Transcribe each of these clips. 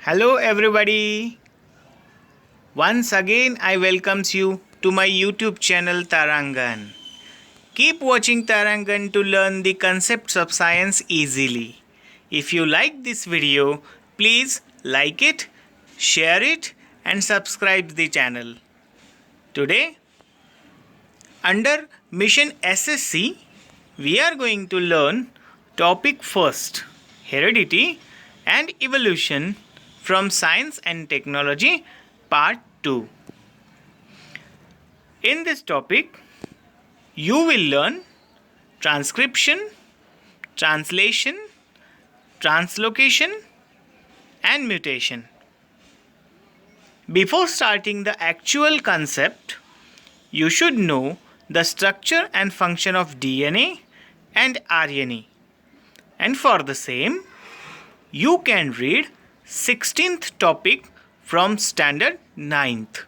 Hello everybody. Once again I welcomes you to my YouTube channel Tarangan. Keep watching Tarangan to learn the concepts of science easily. If you like this video, please like it, share it and subscribe the channel. Today under mission SSC we are going to learn topic first, heredity and evolution from science and technology part 2. In this topic you will learn transcription, translation, translocation and mutation. Before starting the actual concept, you should know the structure and function of DNA and RNA. And for the same, you can read 16th topic from standard 9th.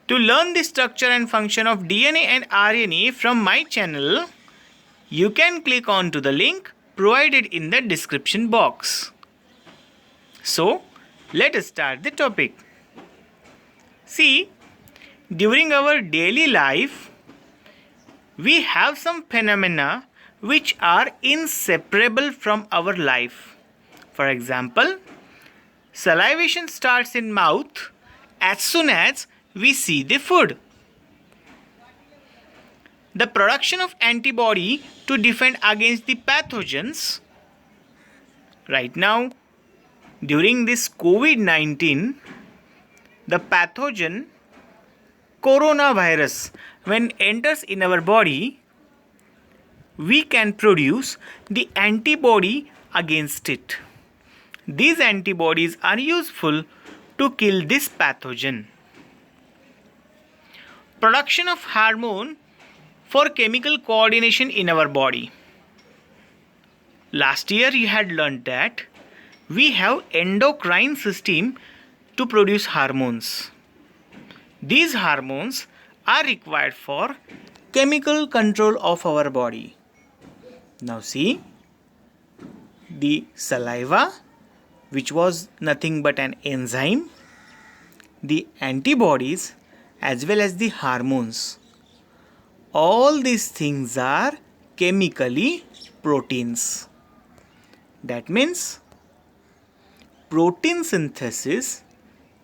To learn the structure and function of DNA and RNA from my channel, you can click on to the link provided in the description box. So, let us start the topic. See, during our daily life, we have some phenomena which are inseparable from our life. For example, salivation starts in mouth as soon as we see the food. The production of antibody to defend against the pathogens. Right now, during this COVID-19, the pathogen coronavirus, when enters in our body, we can produce the antibody against it. These antibodies are useful to kill this pathogen. Production of hormone for chemical coordination in our body. Last year you had learned that we have endocrine system to produce hormones. These hormones are required for chemical control of our body. Now see, the saliva, which was nothing but an enzyme, the antibodies as well as the hormones. All these things are chemically proteins. That means protein synthesis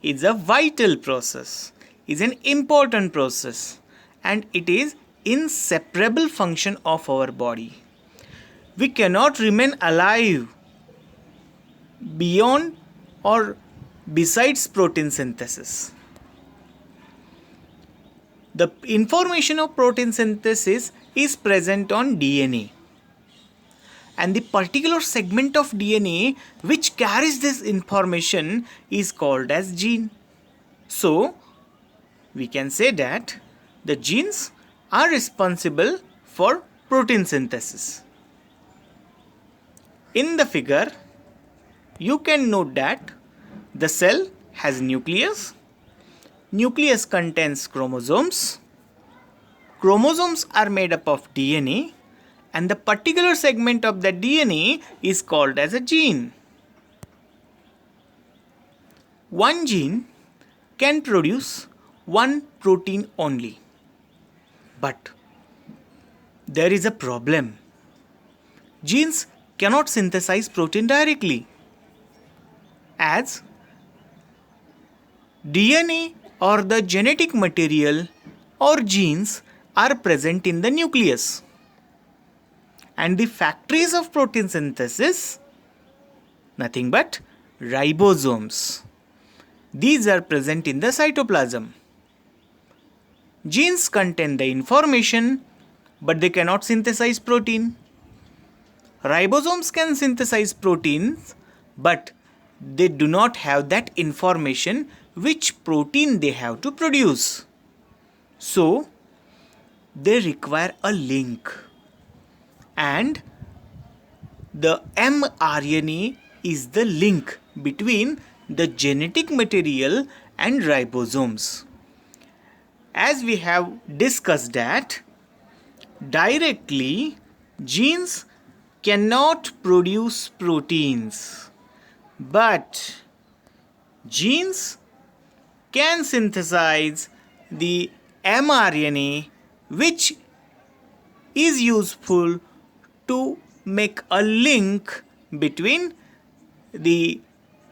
is a vital process, is an important process, and it is inseparable function of our body. We cannot remain alive beyond or besides protein synthesis. The information of protein synthesis is present on DNA. And the particular segment of DNA which carries this information is called as gene. So, we can say that the genes are responsible for protein synthesis. In the figure, you can note that the cell has nucleus. Nucleus contains chromosomes. Chromosomes are made up of DNA, and the particular segment of the DNA is called as a gene. One gene can produce one protein only. But there is a problem. Genes cannot synthesize protein directly, as DNA or the genetic material or genes are present in the nucleus. And the factories of protein synthesis, nothing but ribosomes. These are present in the cytoplasm. Genes contain the information, but they cannot synthesize protein. Ribosomes can synthesize proteins, but they do not have that information which protein they have to produce. So, they require a link. And the mRNA is the link between the genetic material and ribosomes. As we have discussed that, directly genes cannot produce proteins. But genes can synthesize the mRNA, which is useful to make a link between the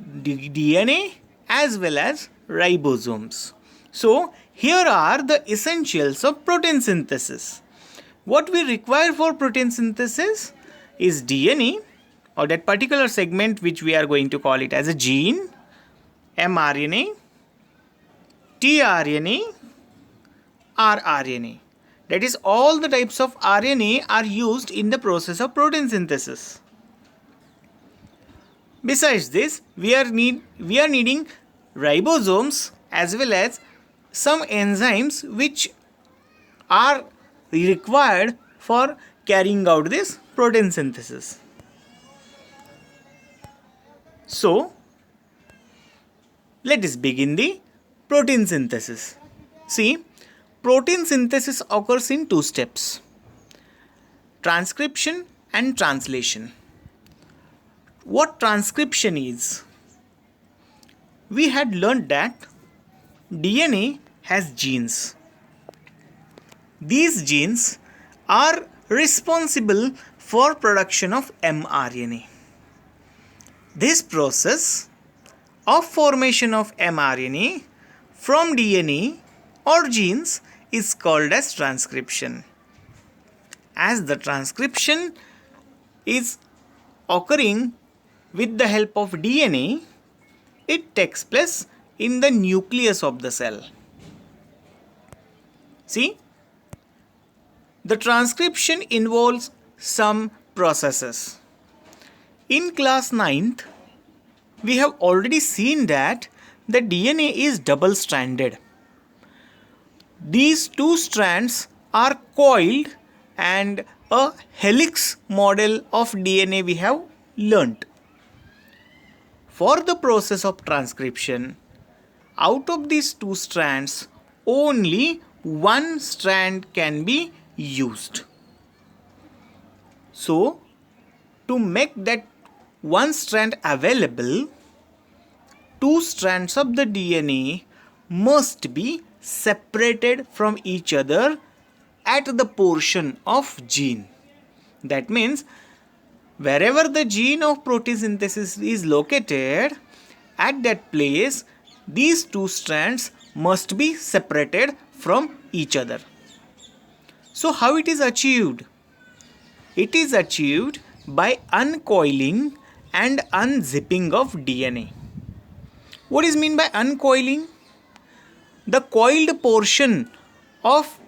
DNA as well as ribosomes. So, here are the essentials of protein synthesis. What we require for protein synthesis is DNA, or that particular segment which we are going to call it as a gene, mRNA, tRNA, rRNA. That is, all the types of RNA are used in the process of protein synthesis. Besides this, we are needing ribosomes as well as some enzymes which are required for carrying out this protein synthesis. So, let us begin the protein synthesis. See, protein synthesis occurs in two steps: transcription and translation. What transcription is? We had learned that DNA has genes. These genes are responsible for production of mRNA. This process of formation of mRNA from DNA or genes is called as transcription. As the transcription is occurring with the help of DNA, it takes place in the nucleus of the cell. See, the transcription involves some processes. In class 9th, we have already seen that the DNA is double-stranded. These two strands are coiled and a helix model of DNA we have learnt. For the process of transcription, out of these two strands, only one strand can be used. So, to make that one strand available, two strands of the DNA must be separated from each other at the portion of gene. That means, wherever the gene of protein synthesis is located, at that place, these two strands must be separated from each other. So, how it is achieved? It is achieved by uncoiling and unzipping of DNA. What is meant by uncoiling? The coiled portion of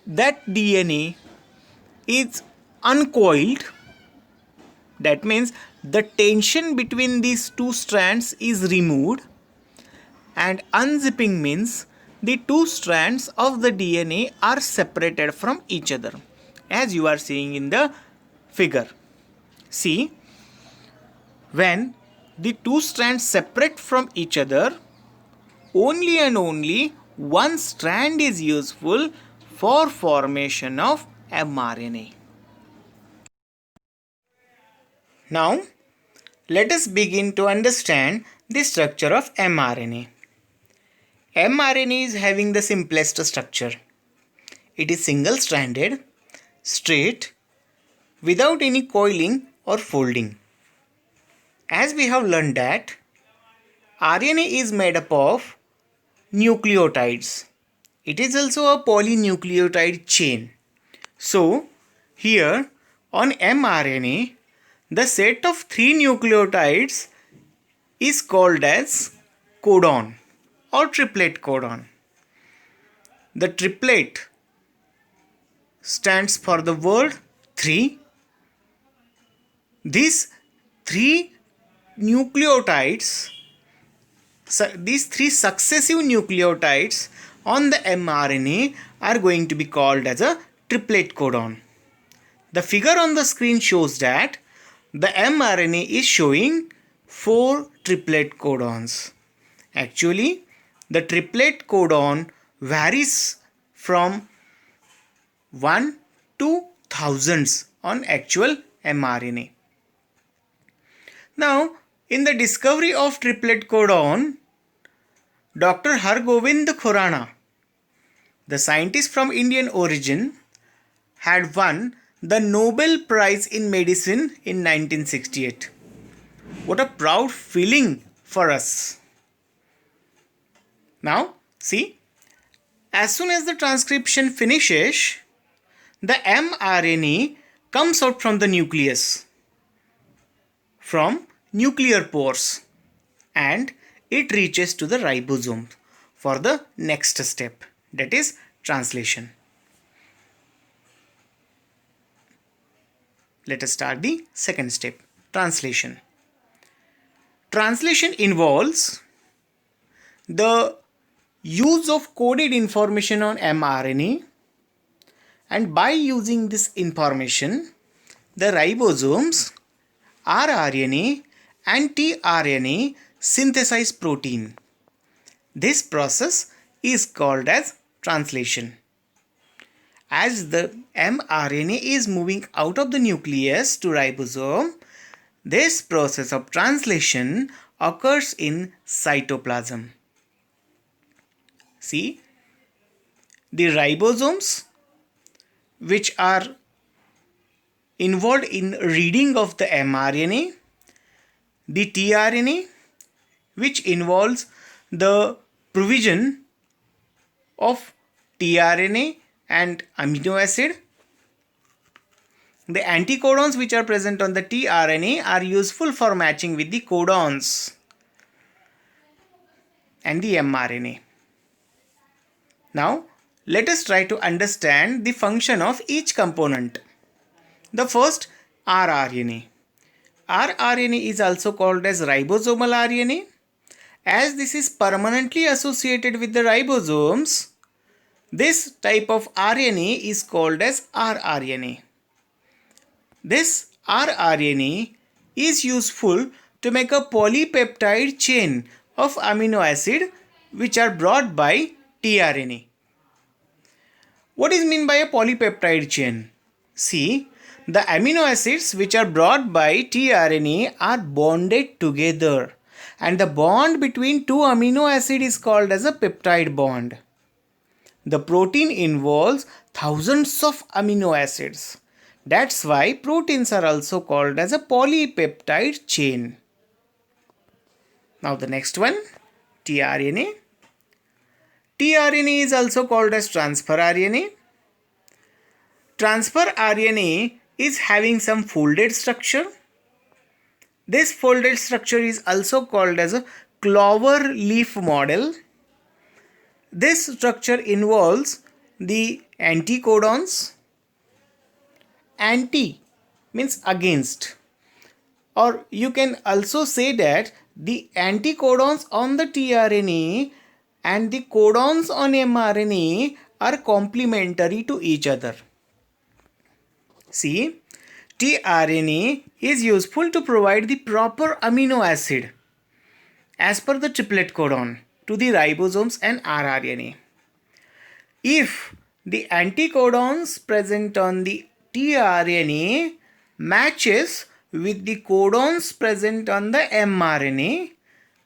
that DNA is uncoiled. That means the tension between these two strands is removed, and unzipping means the two strands of the DNA are separated from each other, as you are seeing in the figure. See, when the two strands separate from each other, only and only one strand is useful for formation of mRNA. Now, let us begin to understand the structure of mRNA. mRNA is having the simplest structure. It is single-stranded, straight, without any coiling or folding. As we have learned that RNA is made up of nucleotides. It is also a polynucleotide chain. So, here on mRNA, the set of 3 nucleotides is called as codon or triplet codon. The triplet stands for the word 3. These 3 nucleotides, these 3 successive nucleotides on the mRNA are going to be called as a triplet codon. The figure on the screen shows that the mRNA is showing 4 triplet codons. Actually, the triplet codon varies from 1 to thousands on actual mRNA. Now, In the discovery of triplet codon, Dr. Hargovind Khurana, the scientist from Indian origin, had won the Nobel Prize in Medicine in 1968. What a proud feeling for us. Now, see, as soon as the transcription finishes, the mRNA comes out from the nucleus, from nuclear pores, and it reaches to the ribosome for the next step, that is translation. Let us start the second step, translation. Translation involves the use of coded information on mRNA, and by using this information, the ribosomes, rRNA and tRNA synthesize protein. This process is called as translation. As the mRNA is moving out of the nucleus to ribosome, this process of translation occurs in cytoplasm. See, the ribosomes, which are involved in reading of the mRNA, the tRNA, which involves the provision of tRNA and amino acid. The anticodons which are present on the tRNA are useful for matching with the codons and the mRNA. Now, let us try to understand the function of each component. The first, rRNA. rRNA is also called as ribosomal RNA. As this is permanently associated with the ribosomes, this type of RNA is called as rRNA. This rRNA is useful to make a polypeptide chain of amino acid which are brought by tRNA. What is meant by a polypeptide chain? See, the amino acids which are brought by tRNA are bonded together, and the bond between two amino acids is called as a peptide bond. The protein involves thousands of amino acids. That's why proteins are also called as a polypeptide chain. Now the next one, tRNA. tRNA is also called as transfer RNA. Transfer RNA is having some folded structure. This folded structure is also called as a clover leaf model. This structure involves the anticodons. Anti means against, or you can also say that the anticodons on the tRNA and the codons on mRNA are complementary to each other. See, tRNA is useful to provide the proper amino acid as per the triplet codon to the ribosomes and rRNA. If the anticodons present on the tRNA matches with the codons present on the mRNA,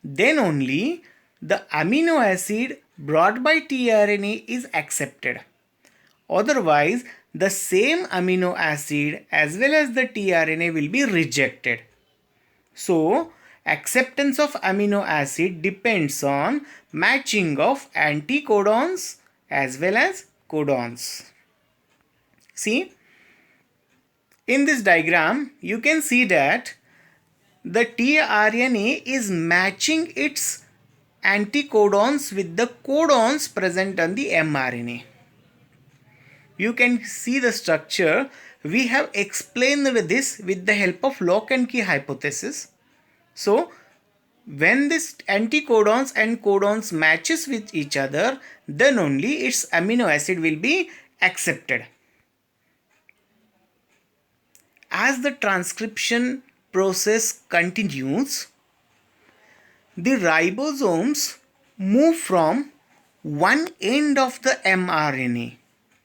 then only the amino acid brought by tRNA is accepted. Otherwise, the same amino acid as well as the tRNA will be rejected. So, acceptance of amino acid depends on matching of anticodons as well as codons. See, in this diagram, you can see that the tRNA is matching its anticodons with the codons present on the mRNA. You can see the structure. We have explained this with the help of lock and key hypothesis. So, when this anticodons and codons matches with each other, then only its amino acid will be accepted. As the transcription process continues, the ribosomes move from one end of the mRNA,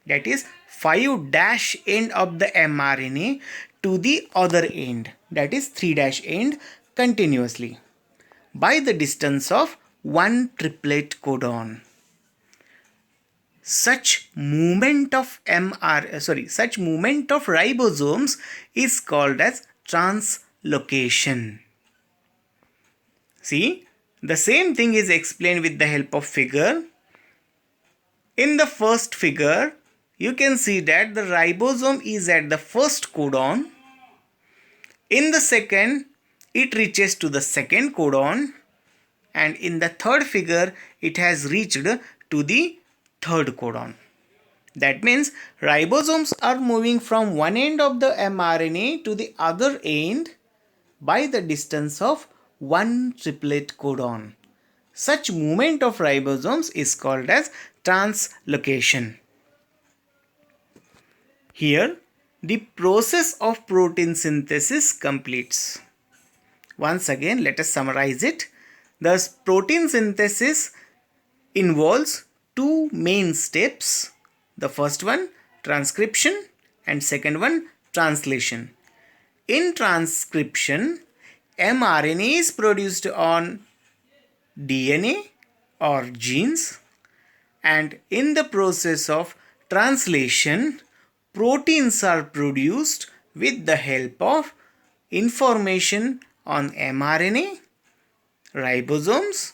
that is 5' end of the mRNA, to the other end, that is 3' end, continuously by the distance of one triplet codon. Such movement of ribosomes is called as translocation. See, the same thing is explained with the help of figure. In the first figure, you can see that the ribosome is at the first codon. In the second, it reaches to the second codon. And in the third figure, it has reached to the third codon. That means ribosomes are moving from one end of the mRNA to the other end by the distance of one triplet codon. Such movement of ribosomes is called as translocation. Here, the process of protein synthesis completes. Once again, let us summarize it. The protein synthesis involves two main steps. The first one, transcription, and second one, translation. In transcription, mRNA is produced on DNA or genes, and in the process of translation, proteins are produced with the help of information on mRNA, ribosomes,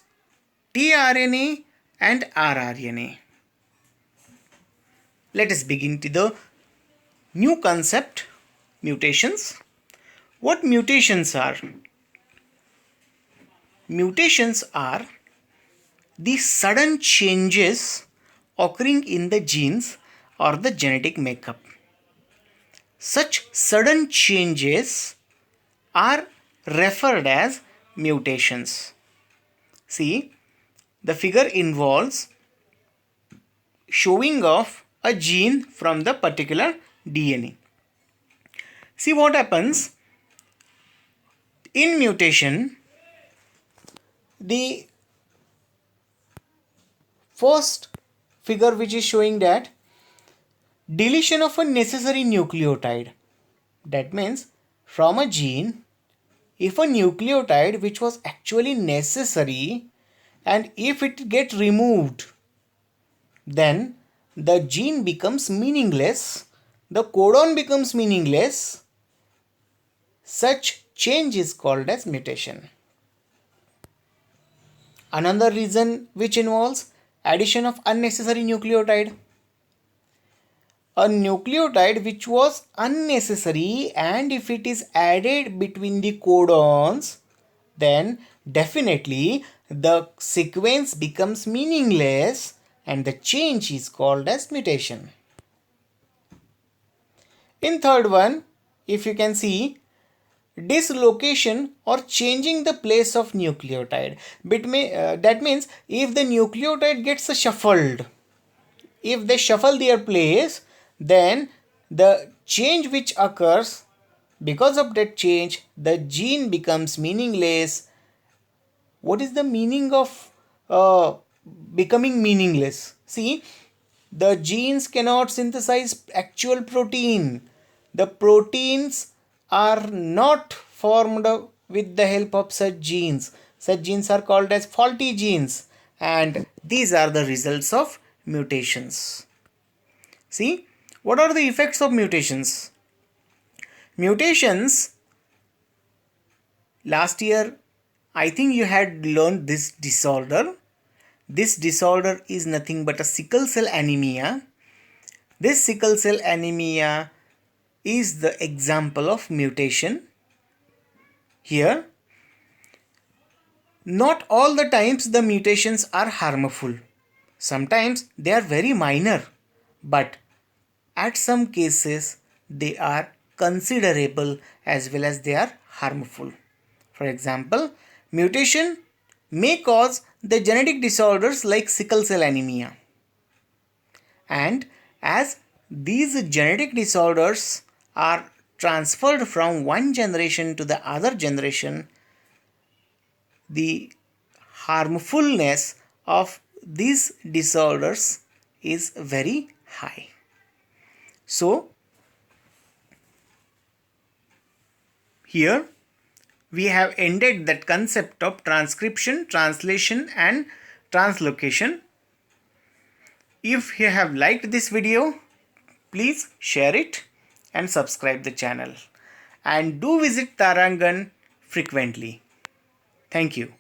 tRNA and rRNA. Let us begin to the new concept, mutations. What mutations are? Mutations are the sudden changes occurring in the genes or the genetic makeup. Such sudden changes are referred as mutations. See, the figure involves showing off a gene from the particular DNA. See what happens in mutation. The first figure, which is showing that deletion of a necessary nucleotide. That means from a gene, if a nucleotide which was actually necessary, and if it gets removed, then the gene becomes meaningless, the codon becomes meaningless. Such change is called as mutation. Another reason which involves addition of unnecessary nucleotide. A nucleotide which was unnecessary, and if it is added between the codons, then definitely the sequence becomes meaningless and the change is called as mutation. In third one, if you can see, dislocation or changing the place of nucleotide. That means if the nucleotide gets shuffled, if they shuffle their place, then the change which occurs, because of that change, the gene becomes meaningless. What is the meaning of becoming meaningless? See, the genes cannot synthesize actual protein. The proteins are not formed with the help of such genes. Such genes are called as faulty genes, and these are the results of mutations. See, what are the effects of mutations? Mutations, last year I think you had learned this disorder. This disorder is nothing but a sickle cell anemia. This sickle cell anemia is the example of mutation. Here, not all the times the mutations are harmful. Sometimes they are very minor, but at some cases they are considerable as well as they are harmful. For example, mutation may cause the genetic disorders like sickle cell anemia. And as these genetic disorders are transferred from one generation to the other generation, the harmfulness of these disorders is very high. So, here we have ended that concept of transcription, translation and translocation. If you have liked this video, please share it and subscribe the channel. And do visit Tarangan frequently. Thank you.